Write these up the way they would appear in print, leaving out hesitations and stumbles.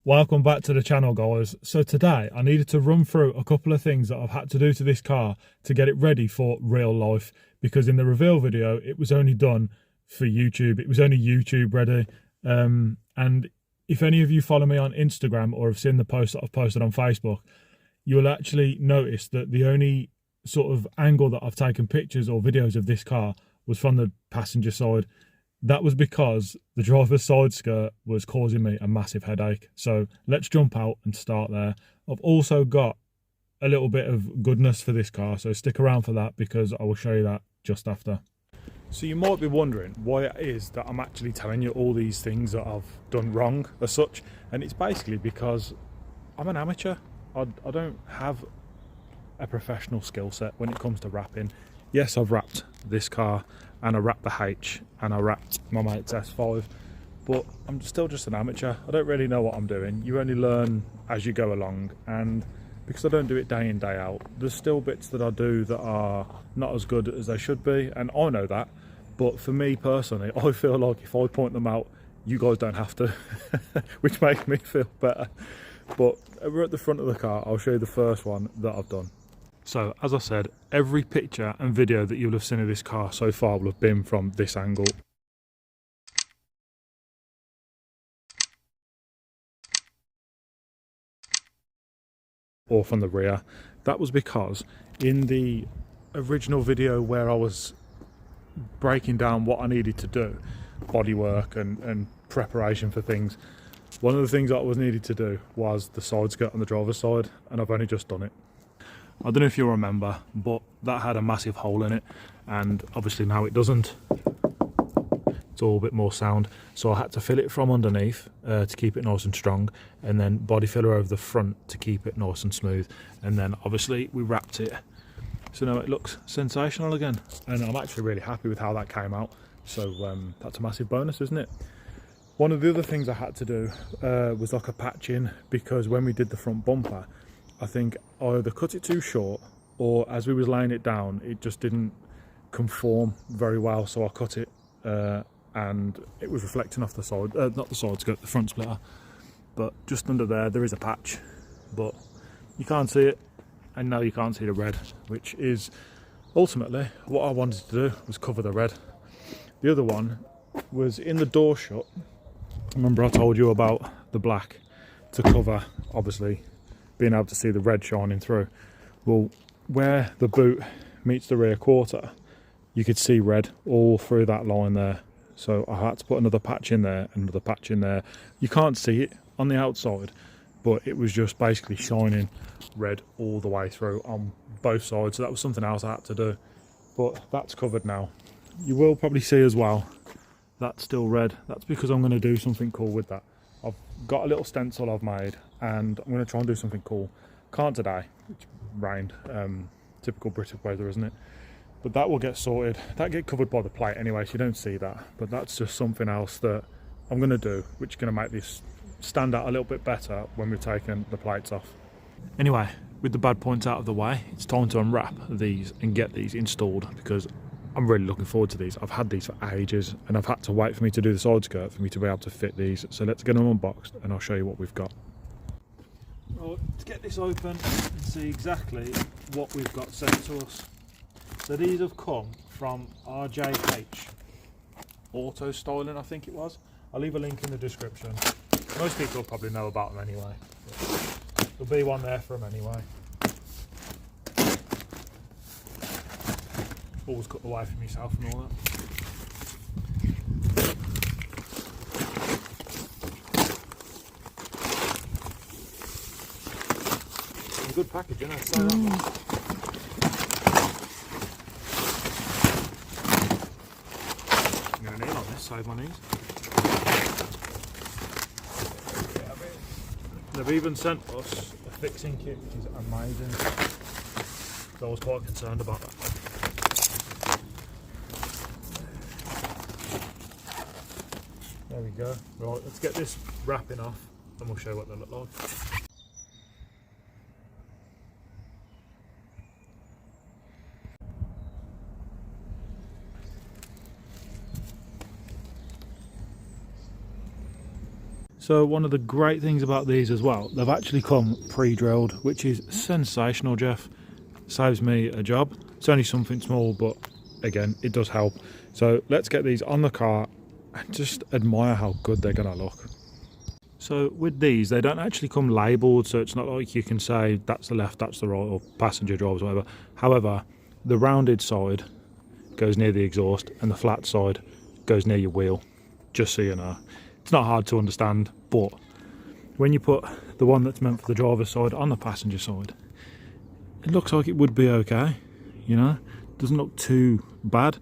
Welcome back to the channel, guys. So today I needed to run through a couple of things that I've had to do to this car to get it ready for real life, because in the reveal video it was only done for YouTube. It was only YouTube ready. And if any of you follow me on Instagram or have seen the post that I've posted on Facebook, you'll actually notice that the only sort of angle that I've taken pictures or videos of this car was from the passenger side. That was because the driver's side skirt was causing me a massive headache. So let's jump out and start there. I've also got a little bit of goodness for this car, so stick around for that because I will show you that just after. So you might be wondering why it is that I'm actually telling you all these things that I've done wrong as such, and it's basically because I'm an amateur. I don't have a professional skill set when it comes to wrapping. Yes, I've wrapped this car and I wrapped the H and I wrapped my mate's S5, but I'm still just an amateur. I don't really know what I'm doing. You only learn as you go along, and because I don't do it day in, day out, there's still bits that I do that are not as good as they should be, and I know that. But for me personally, I feel like if I point them out, you guys don't have to, which makes me feel better. But we're at the front of the car. I'll show you the first one that I've done. So, as I said, every picture and video that you'll have seen of this car so far will have been from this angle. Or from the rear. That was because in the original video where I was breaking down what I needed to do, bodywork and preparation for things, one of the things that I was needed to do was the side skirt on the driver's side, and I've only just done it. I don't know if you'll remember, but that had a massive hole in it, and obviously now it doesn't. It's all a bit more sound, so I had to fill it from underneath to keep it nice and strong, and then body filler over the front to keep it nice and smooth, and then obviously we wrapped it, so now it looks sensational again, and I'm actually really happy with how that came out. So that's a massive bonus, isn't it? One of the other things I had to do was like a patching, because when we did the front bumper, I think I either cut it too short, or as we was laying it down, it just didn't conform very well, so I cut it and it was reflecting off the side, not the side skirt, the front splitter, but just under there is a patch, but you can't see it, and now you can't see the red, which is ultimately what I wanted to do, was cover the red. The other one was in the door shut. Remember I told you about the black to cover, obviously, being able to see the red shining through. Well, where the boot meets the rear quarter, you could see red all through that line there. So I had to put another patch in there, another patch in there. You can't see it on the outside, but it was just basically shining red all the way through on both sides. So that was something else I had to do, but that's covered now. You will probably see as well, that's still red. That's because I'm going to do something cool with that. I've got a little stencil I've made, and I'm going to try and do something cool. Can't today, it's rained. Typical British weather, isn't it? But that will get sorted. That get covered by the plate anyway, so you don't see that. But that's just something else that I'm going to do, which is going to make this stand out a little bit better when we've taken the plates off. Anyway, with the bad points out of the way, it's time to unwrap these and get these installed, because I'm really looking forward to these. I've had these for ages, and I've had to wait for me to do the side skirt for me to be able to fit these. So let's get them unboxed and I'll show you what we've got. Right, let's get this open and see exactly what we've got sent to us. So these have come from RJH Auto Styling, I think it was. I'll leave a link in the description. Most people probably know about them anyway. There'll be one there for them anyway. Always cut away from yourself and all that. Some good packaging, I'd say that. I'm going to kneel on this, save my knees. They've even sent us a fixing kit, which is amazing. So I was quite concerned about that. There we go. Right, let's get this wrapping off and we'll show you what they look like. So one of the great things about these as well, they've actually come pre-drilled, which is sensational, Jeff. Saves me a job. It's only something small, but again, it does help. So let's get these on the car and just admire how good they're gonna look. So with these, they don't actually come labelled, so it's not like you can say that's the left, that's the right, or passenger drivers, whatever. However, the rounded side goes near the exhaust and the flat side goes near your wheel, just so you know. It's not hard to understand, but when you put the one that's meant for the driver's side on the passenger side, it looks like it would be okay, you know. It doesn't look too bad,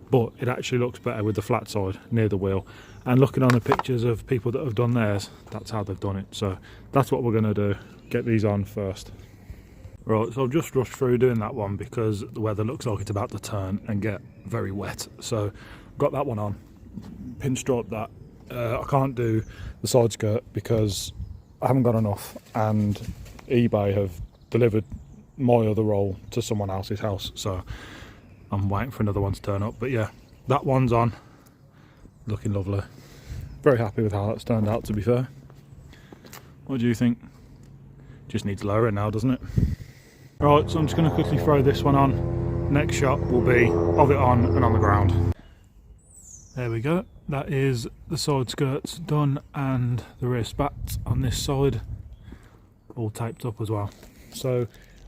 but it actually looks better with the flat side near the wheel. And looking on the pictures of people that have done theirs, that's how they've done it. So that's what we're going to do, get these on first. Right, so I've just rushed through doing that one because the weather looks like it's about to turn and get very wet. So got that one on, pinstriped that. I can't do the side skirt because I haven't got enough, and eBay have delivered my other roll to someone else's house, so I'm waiting for another one to turn up. But yeah, that one's on, looking lovely. Very happy with how that's turned out, to be fair. What do you think? Just needs lowering now, doesn't it? Right, so I'm just going to quickly throw this one on. Next shot will be of it on and on the ground. There we go. That is the side skirts done, and the rear spats on this side all taped up as well. So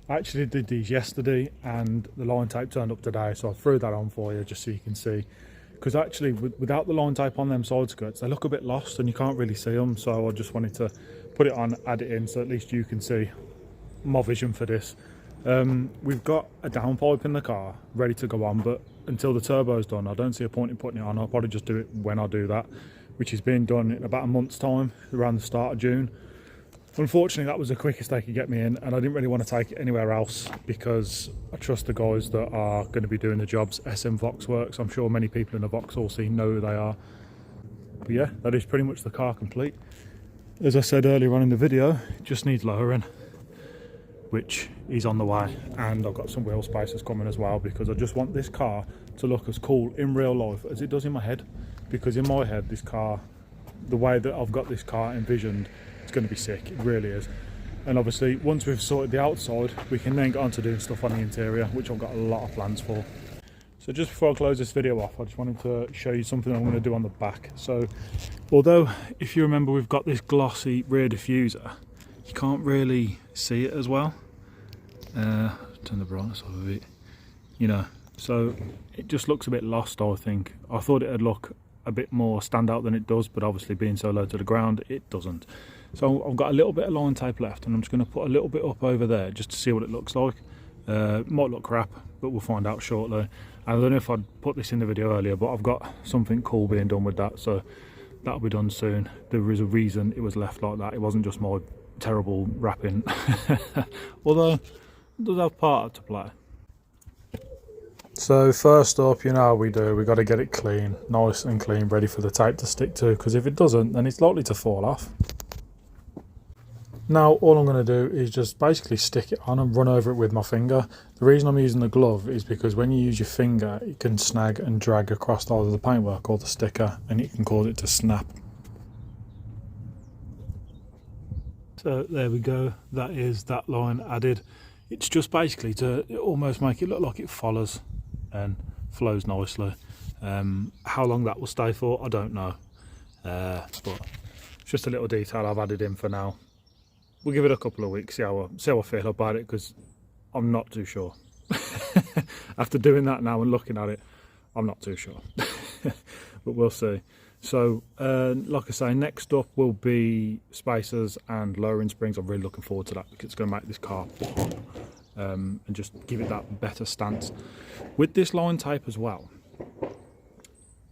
I actually did these yesterday and the line tape turned up today, so I threw that on for you just so you can see. Because actually without the line tape on them side skirts, they look a bit lost and you can't really see them, so I just wanted to put it on, add it in, so at least you can see my vision for this. We've got a downpipe in the car ready to go on, but until the turbo's done, I don't see a point in putting it on. I'll probably just do it when I do that, which is being done in about a month's time, around the start of June. Unfortunately, that was the quickest they could get me in, and I didn't really want to take it anywhere else because I trust the guys that are going to be doing the jobs. SM Voxworks, I'm sure many people in the Vauxhall scene know who they are. But yeah, that is pretty much the car complete. As I said earlier on in the video, it just needs lowering, which is on the way, and I've got some wheel spacers coming as well because I just want this car to look as cool in real life as it does in my head. Because in my head, this car, the way that I've got this car envisioned, it's going to be sick. It really is. And obviously once we've sorted the outside, we can then get on to doing stuff on the interior, which I've got a lot of plans for. So just before I close this video off, I just wanted to show you something I'm going to do on the back. So although if you remember we've got this glossy rear diffuser, you can't really see it as well. Turn the brightness off a bit, you know, so it just looks a bit lost. I think I thought it'd look a bit more standout than it does, but obviously being so low to the ground, it doesn't. So I've got a little bit of line tape left, and I'm just going to put a little bit up over there just to see what it looks like. Might look crap, but we'll find out shortly. I don't know if I'd put this in the video earlier, but I've got something cool being done with that, so that'll be done soon. There is a reason it was left like that. It wasn't just my terrible wrapping, although it does have part to play. So first up, you know how we do, we got to get it clean, nice and clean, ready for the tape to stick to, because if it doesn't, then it's likely to fall off. Now all I'm going to do is just basically stick it on and run over it with my finger. The reason I'm using the glove is because when you use your finger, it can snag and drag across either the paintwork or the sticker, and it can cause it to snap. So there we go, that is that line added. It's just basically to almost make it look like it follows and flows nicely. How long that will stay for, I don't know, but it's just a little detail I've added in for now. We'll give it a couple of weeks, see how I feel about it, because I'm not too sure. After doing that now and looking at it, I'm not too sure. But we'll see. So like I say, next up will be spacers and lowering springs. I'm really looking forward to that because it's going to make this car pop, and just give it that better stance. With this line tape as well,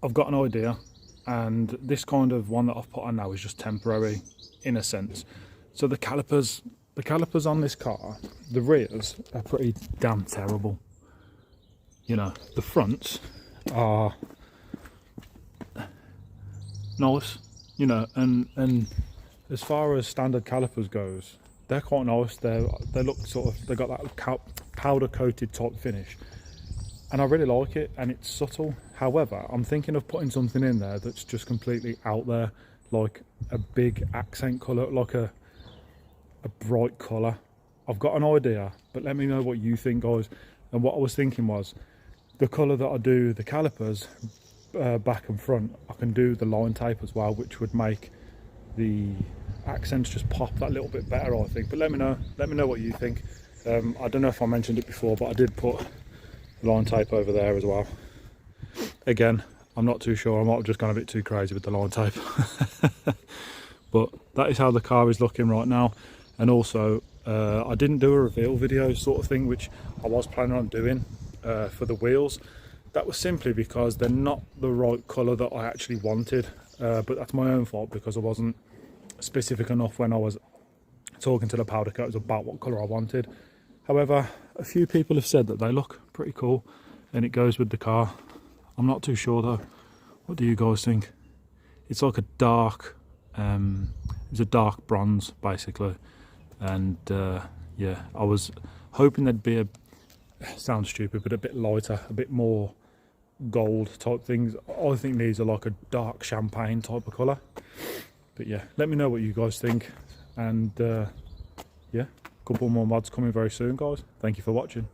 I've got an idea, and this kind of one that I've put on now is just temporary in a sense. So the calipers on this car, the rears are pretty damn terrible. You know, the fronts are nice, you know, and as far as standard calipers goes, they're quite nice. They look sort of, they got that powder coated type finish, and I really like it, and it's subtle. However, I'm thinking of putting something in there that's just completely out there, like a big accent colour, like a bright colour. I've got an idea, but let me know what you think, guys. And what I was thinking was, the colour that I do the calipers back and front, I can do the line tape as well, which would make the accents just pop that little bit better, I think. But let me know what you think. I don't know if I mentioned it before, but I did put line tape over there as well. Again, I'm not too sure, I might have just gone a bit too crazy with the line tape. But that is how the car is looking right now. And also I didn't do a reveal video sort of thing, which I was planning on doing for the wheels. That was simply because they're not the right colour that I actually wanted, but that's my own fault because I wasn't specific enough when I was talking to the powder coaters about what colour I wanted. However, a few people have said that they look pretty cool and it goes with the car. I'm not too sure though. What do you guys think? It's like a dark, it's a dark bronze basically, and yeah, I was hoping there'd be sounds stupid, but a bit lighter, a bit more gold type things. I think these are like a dark champagne type of colour. But yeah, let me know what you guys think, and yeah, a couple more mods coming very soon, guys. Thank you for watching.